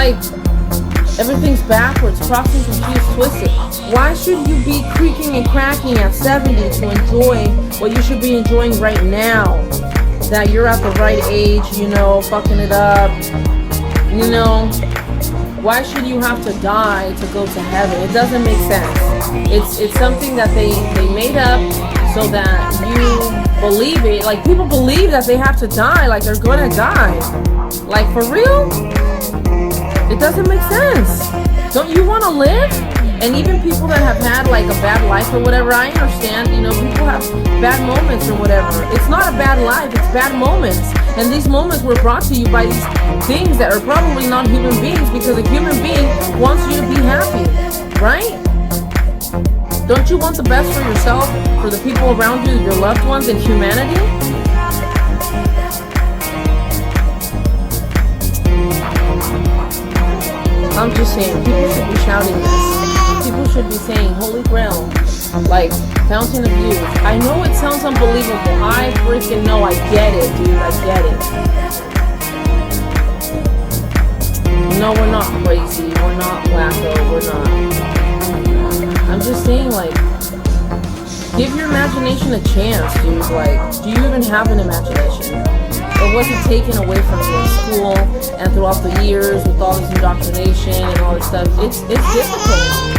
like everything's backwards, crossed and confused, twisted. Why should you be creaking and cracking at 70 to enjoy what you should be enjoying right now? That you're at the right age, you know, fucking it up, you know. Why should you have to die to go to heaven? It doesn't make sense. It's something that they made up so that you believe it. Like, people believe that they have to die, like they're gonna die. Like, for real? It doesn't make sense. Don't you want to live? And even people that have had like a bad life or whatever, I understand, you know, people have bad moments or whatever. It's not a bad life, it's bad moments. And these moments were brought to you by these things that are probably not human beings, because a human being wants you to be happy, right? Don't you want the best for yourself, for the people around you, your loved ones, and humanity? I'm just saying, people should be shouting this. People should be saying, Holy Grail, like, fountain of youth. I know it sounds unbelievable. I freaking know. I get it, dude. I get it. No, we're not crazy. We're not wacko. We're not. I'm just saying, like, give your imagination a chance, dude. Like, do you even have an imagination? Or was it taken away from you in school and throughout the years with all this indoctrination and all this stuff? It's difficult.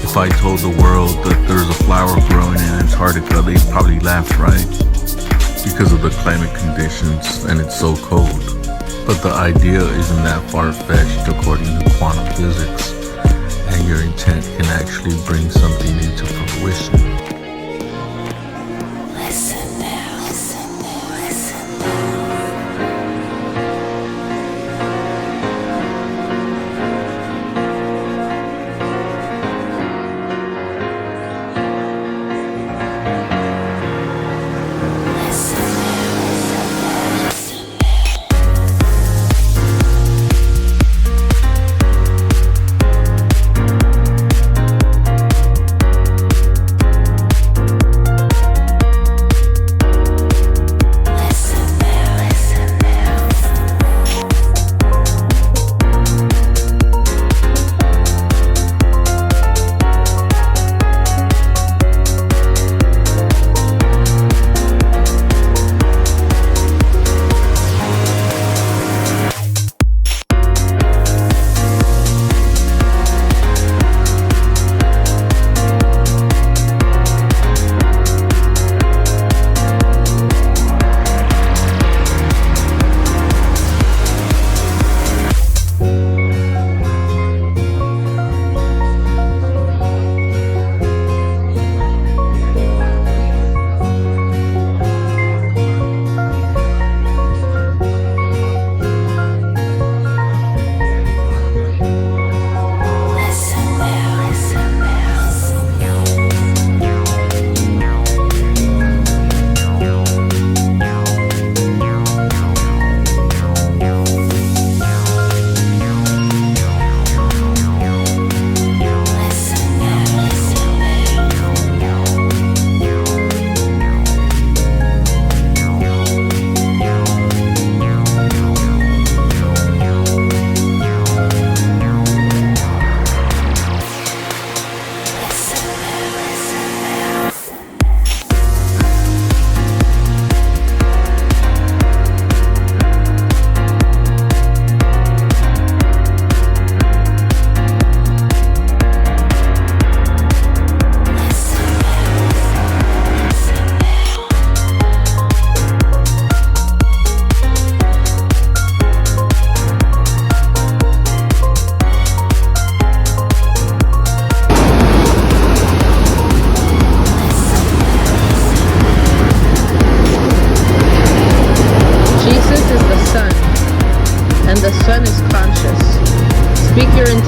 If I told the world that there's a flower growing in Antarctica, they'd probably laugh, right? Because of the climate conditions and it's so cold. But the idea isn't that far-fetched according to quantum physics, and your intent can actually bring something into fruition.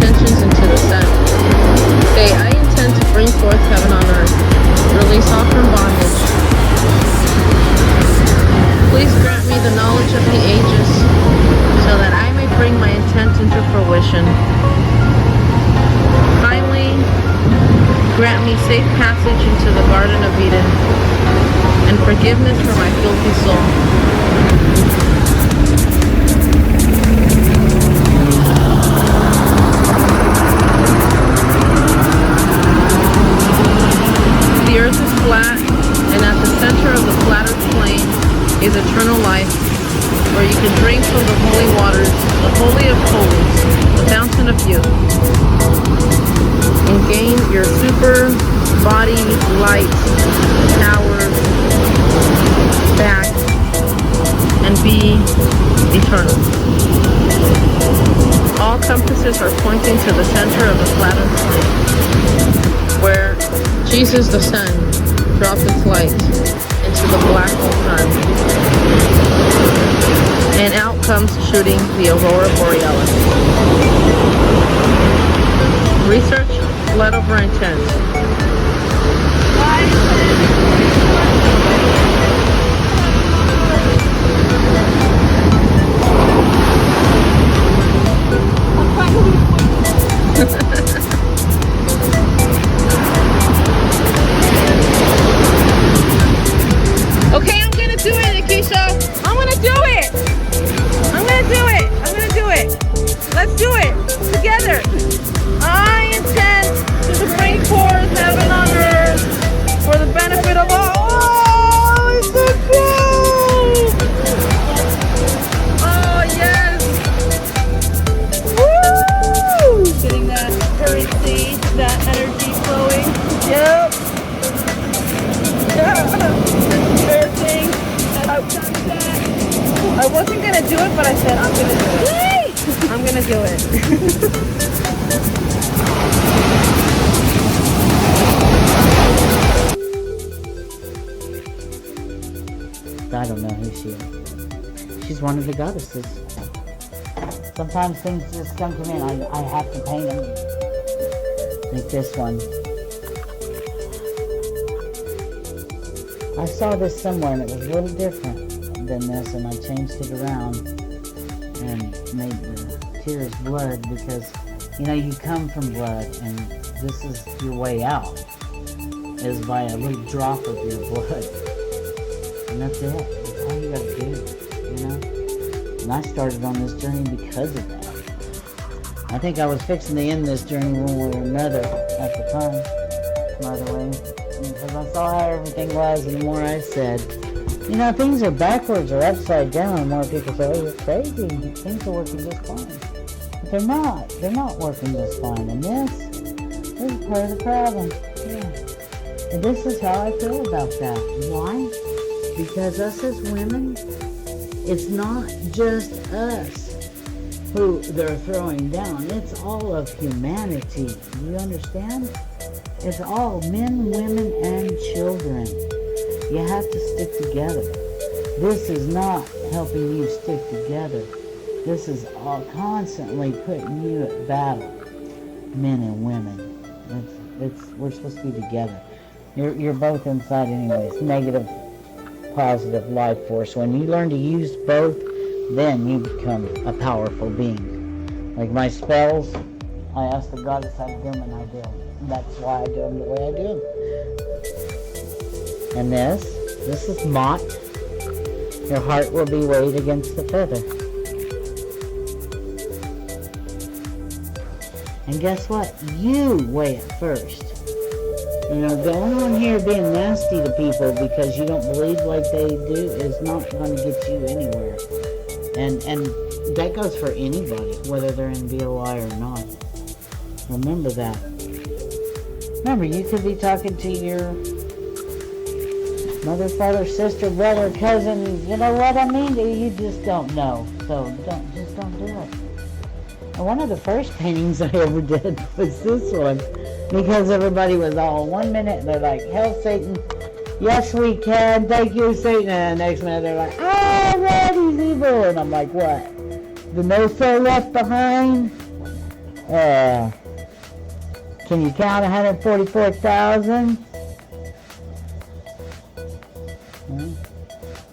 intentions into the sun. Say, I intend to bring forth heaven on earth. Release all from bondage. Please grant me the knowledge of the ages, so that I may bring my intent into fruition. Kindly grant me safe passage into the Garden of Eden, and forgiveness for my filthy soul. The earth is flat, and at the center of the flattered plain is eternal life, where you can drink from the holy waters, the holy of holies, the fountain of youth, and gain your super body light power back and be eternal. All compasses are pointing to the center of the flattered plain, where Jesus the sun dropped its light into the black hole sun, and out comes shooting the aurora borealis. Research led over intent. Okay, I'm gonna do it, Akisha. I'm gonna do it. I'm gonna do it. I'm gonna do it. Let's do it together. I intend to bring forth heaven on earth for the benefit of all. Oh, it's so cool. Oh, yes. Woo! Getting that currency, that energy flowing. Yep. Everything. That. I wasn't gonna do it, but I said I'm gonna do it. Yay! I'm gonna do it. I don't know who she is. She's one of the goddesses. Sometimes things just come to me and I have to paint them. Like this one. I saw this somewhere and it was a little different than this, and I changed it around and made the tears blood, because you come from blood, and this is your way out, is by a little drop of your blood. And that's it. That's all you gotta do, And I started on this journey because of that. I think I was fixing to end this journey one way or another at the time, by the way. Because I saw how everything was, and the more I said, things are backwards or upside down, the more people say, oh, you're crazy, things are working just fine. But they're not working just fine, and this is part of the problem. Yeah. And this is how I feel about that. Why? Because us as women, it's not just us who they're throwing down, it's all of humanity. You understand? It's all men, women, and children. You have to stick together. This is not helping you stick together. This is all constantly putting you at battle, men and women. We're supposed to be together. You're both inside anyways. Negative, positive life force. When you learn to use both, then you become a powerful being. Like my spells, I asked the goddess how to do them, and I do them. That's why I do them the way I do them. And this is Mott. Your heart will be weighed against the feather. And guess what? You weigh it first. Going on here being nasty to people because you don't believe like they do is not going to get you anywhere. And that goes for anybody, whether they're in VOI or not. Remember that. Remember, you could be talking to your mother, father, sister, brother, cousin, you know what I mean? You just don't know. So don't do it. And one of the first paintings I ever did was this one, because everybody was all 1 minute they're like, hell Satan, yes we can, thank you Satan, and the next minute they're like, oh Lord, he's evil, and I'm like, what? The no soul left behind? Can you count 144,000?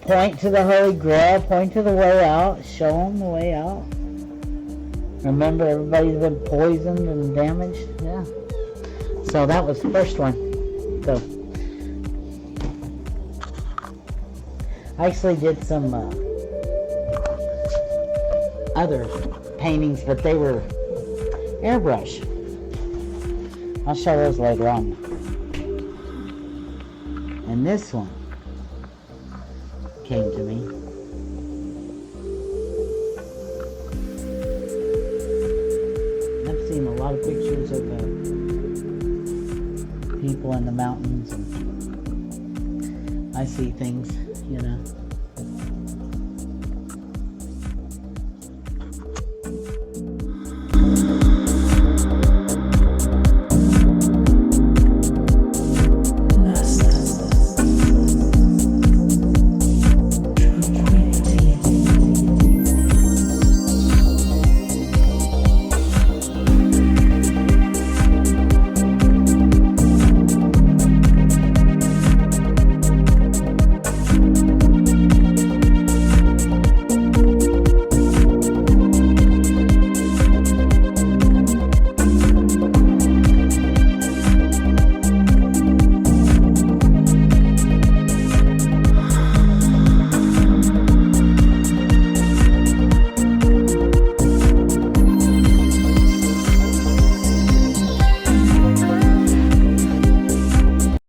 Point to the Holy Grail. Point to the way out. Show them the way out. Remember, everybody's been poisoned and damaged. Yeah. So that was the first one. So I actually did some other paintings, but they were airbrush. I'll show those later on. And this one came to me. I've seen a lot of pictures of people in the mountains, and I see things, you know.